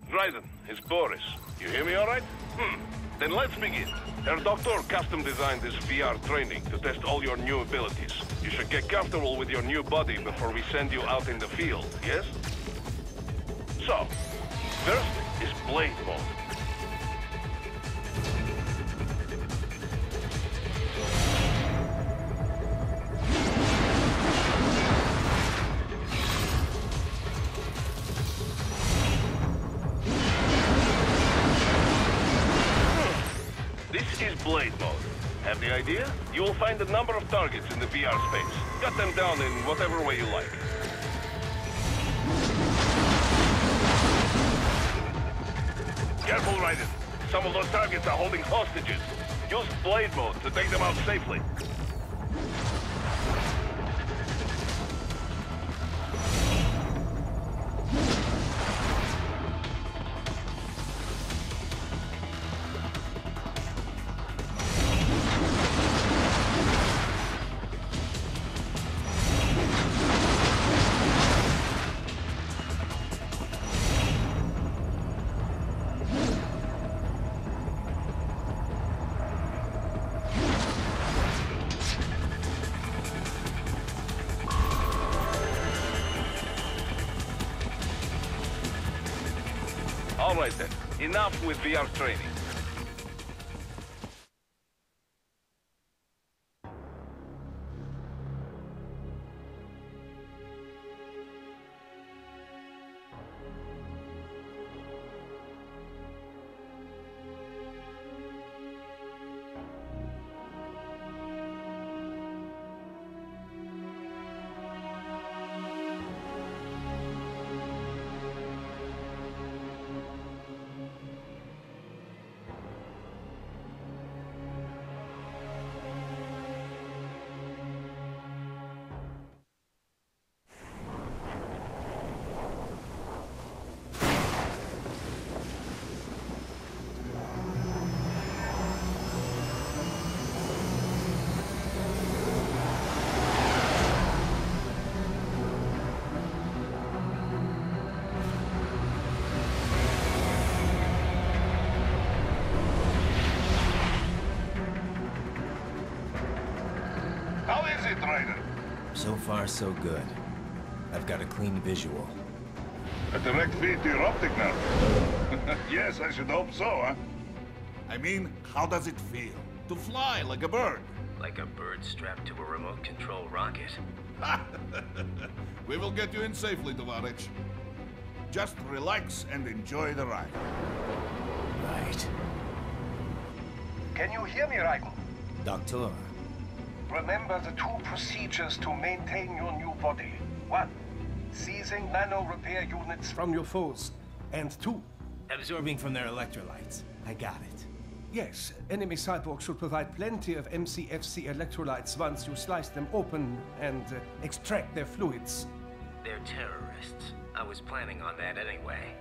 Dryden, it's Boris. You hear me all right? Then let's begin. Herr Doctor custom designed this VR training to test all your new abilities. You should get comfortable with your new body before we send you out in the field, yes? So, first is Blade Mode. This is Blade Mode. Have the idea? You will find a number of targets in the VR space. Cut them down in whatever way you like. Careful, Raiden. Some of those targets are holding hostages. Use Blade Mode to take them out safely. All right then, enough with VR training. So far, so good. I've got a clean visual. A direct feed to your optic now. Yes, I should hope so, huh? I mean, how does it feel? To fly like a bird? Like a bird strapped to a remote control rocket. We will get you in safely, Tovarich. Just relax and enjoy the ride. Right. Can you hear me, Raiden? Doctor. Remember the two procedures to maintain your new body. 1. Seizing nano repair units from your foes. And 2. Absorbing from their electrolytes. I got it. Yes, enemy cyborgs should provide plenty of MCFC electrolytes once you slice them open and extract their fluids. They're terrorists. I was planning on that anyway.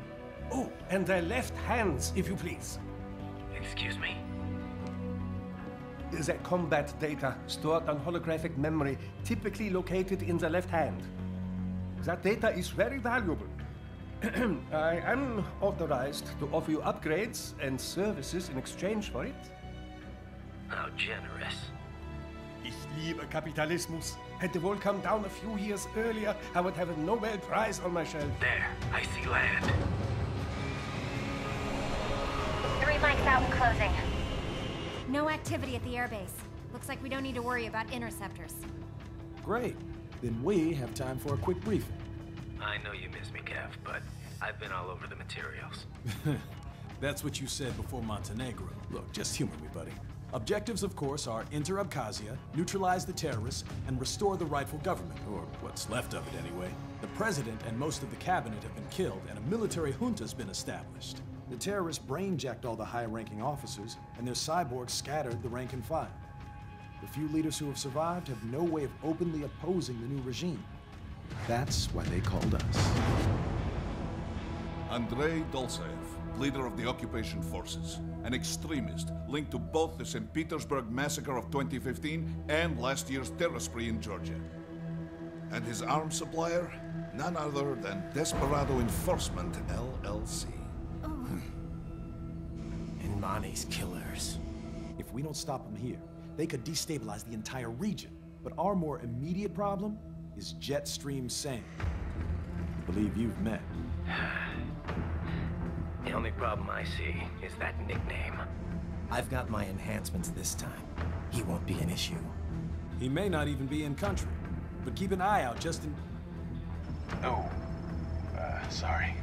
Oh, and their left hands, if you please. Excuse me? The combat data stored on holographic memory, typically located in the left hand. That data is very valuable. I am authorized to offer you upgrades and services in exchange for it. How generous. Ich liebe Kapitalismus. Had the wall come down a few years earlier, I would have a Nobel Prize on my shelf. There, I see land. 3 mics out and closing. No activity at the airbase. Looks like we don't need to worry about interceptors. Great. Then we have time for a quick briefing. I know you miss me, Kev, but I've been all over the materials. That's what you said before Montenegro. Look, just humor me, buddy. Objectives, of course, are enter Abkhazia, neutralize the terrorists, and restore the rightful government, or what's left of it anyway. The president and most of the cabinet have been killed, and a military junta's been established. The terrorists brain-jacked all the high-ranking officers, and their cyborgs scattered the rank and file. The few leaders who have survived have no way of openly opposing the new regime. That's why they called us. Andrei Dolzaev, leader of the occupation forces, an extremist linked to both the St. Petersburg massacre of 2015 and last year's terror spree in Georgia. And his arms supplier? None other than Desperado Enforcement, LLC. And Monty's killers. If we don't stop them here, they could destabilize the entire region. But our more immediate problem is Jetstream Sane. I believe you've met. The only problem I see is that nickname. I've got my enhancements this time. He won't be an issue. He may not even be in country, but keep an eye out just in... Oh, sorry.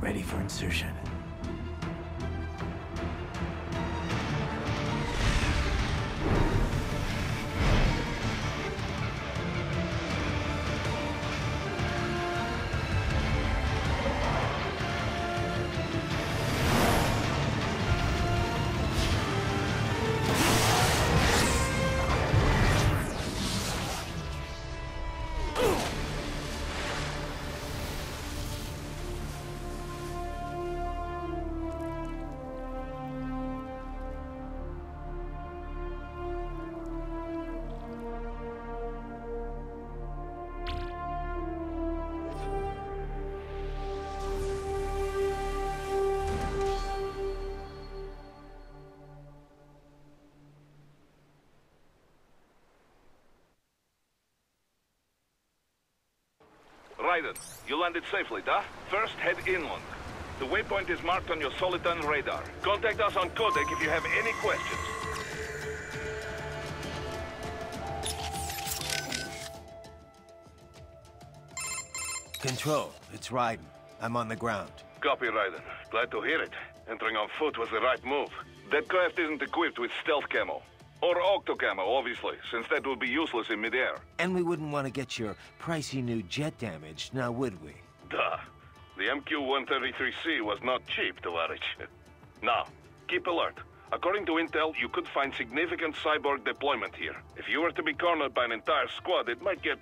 Ready for insertion. Raiden, you landed safely, da? First, head inland. The waypoint is marked on your Soliton radar. Contact us on Codec if you have any questions. Control, it's Raiden. I'm on the ground. Copy, Raiden. Glad to hear it. Entering on foot was the right move. That craft isn't equipped with stealth camo. Or octo camo, obviously, since that would be useless in midair. And we wouldn't want to get your pricey new jet damaged, now would we? Duh. The MQ-133C was not cheap, Tovarich. Now, keep alert. According to intel, you could find significant cyborg deployment here. If you were to be cornered by an entire squad, it might get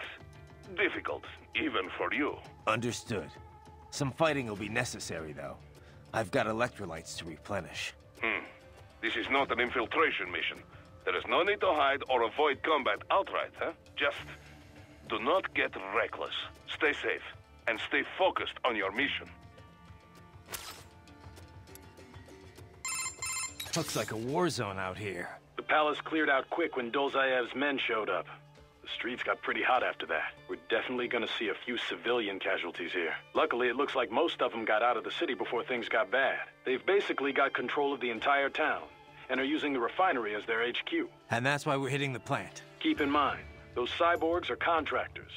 difficult, even for you. Understood. Some fighting will be necessary, though. I've got electrolytes to replenish. This is not an infiltration mission. There is no need to hide or avoid combat outright, huh? Just do not get reckless. Stay safe, and stay focused on your mission. Looks like a war zone out here. The palace cleared out quick when Dolzaev's men showed up. The streets got pretty hot after that. We're definitely gonna see a few civilian casualties here. Luckily, it looks like most of them got out of the city before things got bad. They've basically got control of the entire town, and are using the refinery as their HQ. And that's why we're hitting the plant. Keep in mind, those cyborgs are contractors.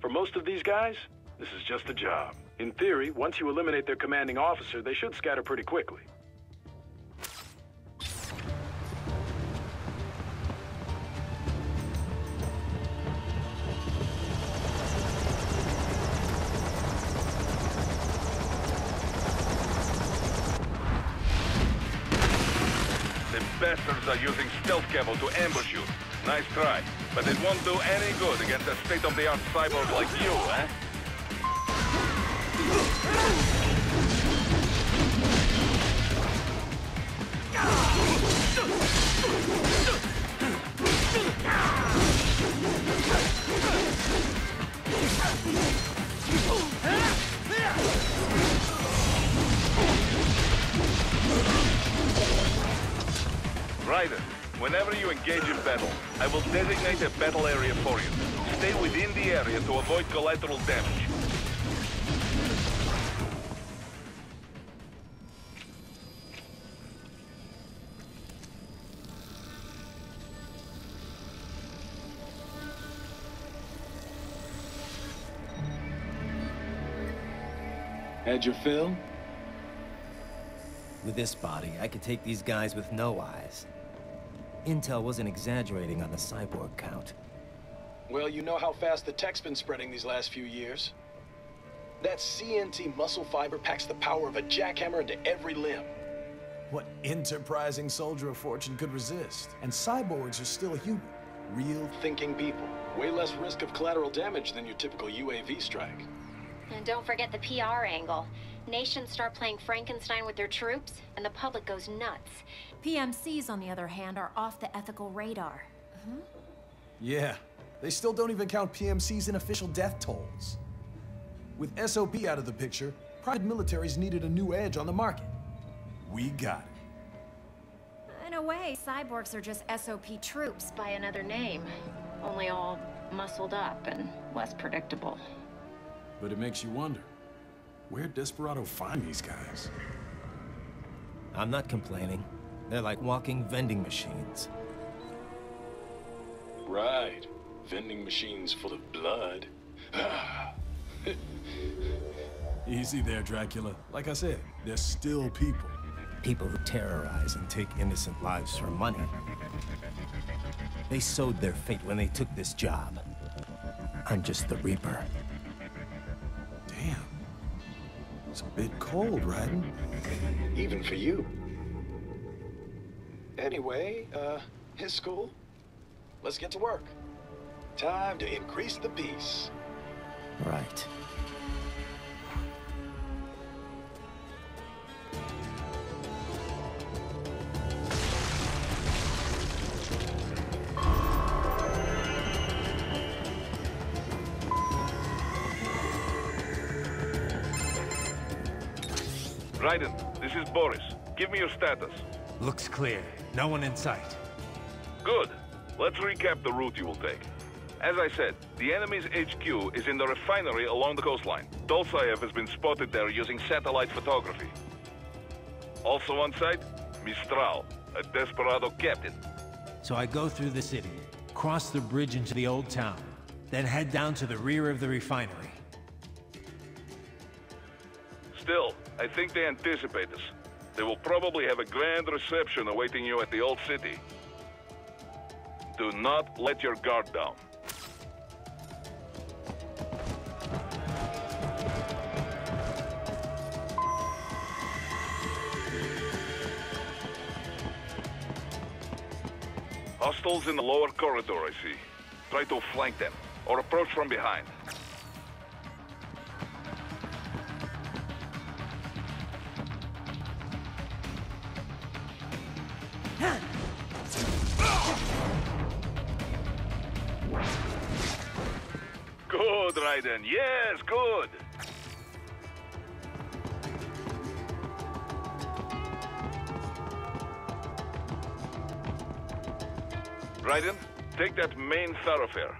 For most of these guys, this is just a job. In theory, once you eliminate their commanding officer, they should scatter pretty quickly. Bastards are using stealth camo to ambush you. Nice try. But it won't do any good against a state-of-the-art cyborg like you, eh? Raiden, whenever you engage in battle, I will designate a battle area for you. Stay within the area to avoid collateral damage. Had your fill? With this body, I could take these guys with no eyes. Intel wasn't exaggerating on the cyborg count. Well, you know how fast the tech's been spreading these last few years. That CNT muscle fiber packs the power of a jackhammer into every limb. What enterprising soldier of fortune could resist? And cyborgs are still human. Real Thinking people. Way less risk of collateral damage than your typical UAV strike. And don't forget the PR angle. Nations start playing Frankenstein with their troops, and the public goes nuts. PMCs, on the other hand, are off the ethical radar. Yeah, they still don't even count PMCs in official death tolls. With SOP out of the picture, private militaries needed a new edge on the market. We got it. In a way, cyborgs are just SOP troops by another name. Only all muscled up and less predictable. But it makes you wonder, where'd Desperado find these guys? I'm not complaining. They're like walking vending machines. Right. Vending machines full of blood. Easy there, Dracula. Like I said, they're still people. People who terrorize and take innocent lives for money. They sowed their fate when they took this job. I'm just the Reaper. Damn. It's a bit cold, Raiden. Even for you. Anyway, his school? Let's get to work. Time to increase the peace. Right. Raiden, this is Boris. Give me your status. Looks clear. No one in sight. Good. Let's recap the route you will take. As I said, the enemy's HQ is in the refinery along the coastline. Dolzaev has been spotted there using satellite photography. Also on site, Mistral, a Desperado captain. So I go through the city, cross the bridge into the old town, then head down to the rear of the refinery. Still, I think they anticipate us. They will probably have a grand reception awaiting you at the old city. Do not let your guard down. Hostiles in the lower corridor, I see. Try to flank them, or approach from behind. Good, Raiden. Yes, good. Raiden, take that main thoroughfare.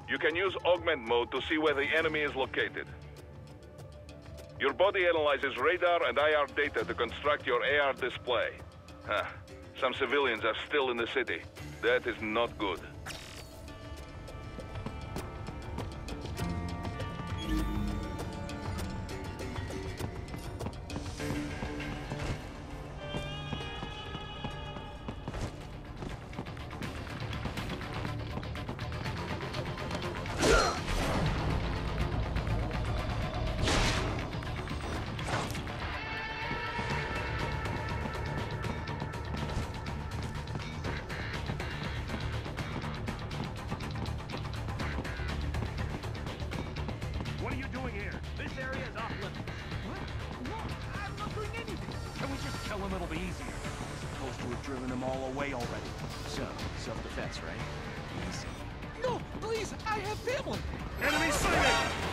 You can use augment mode to see where the enemy is located. Your body analyzes radar and IR data to construct your AR display. Some civilians are still in the city. That is not good. What are you doing here? This area is off limits. What? No, I'm not doing anything. Can we just kill him? It'll be easier. Supposed to have driven them all away already. So, self-defense, right? Easy. No, please, I have family. Enemy sighted!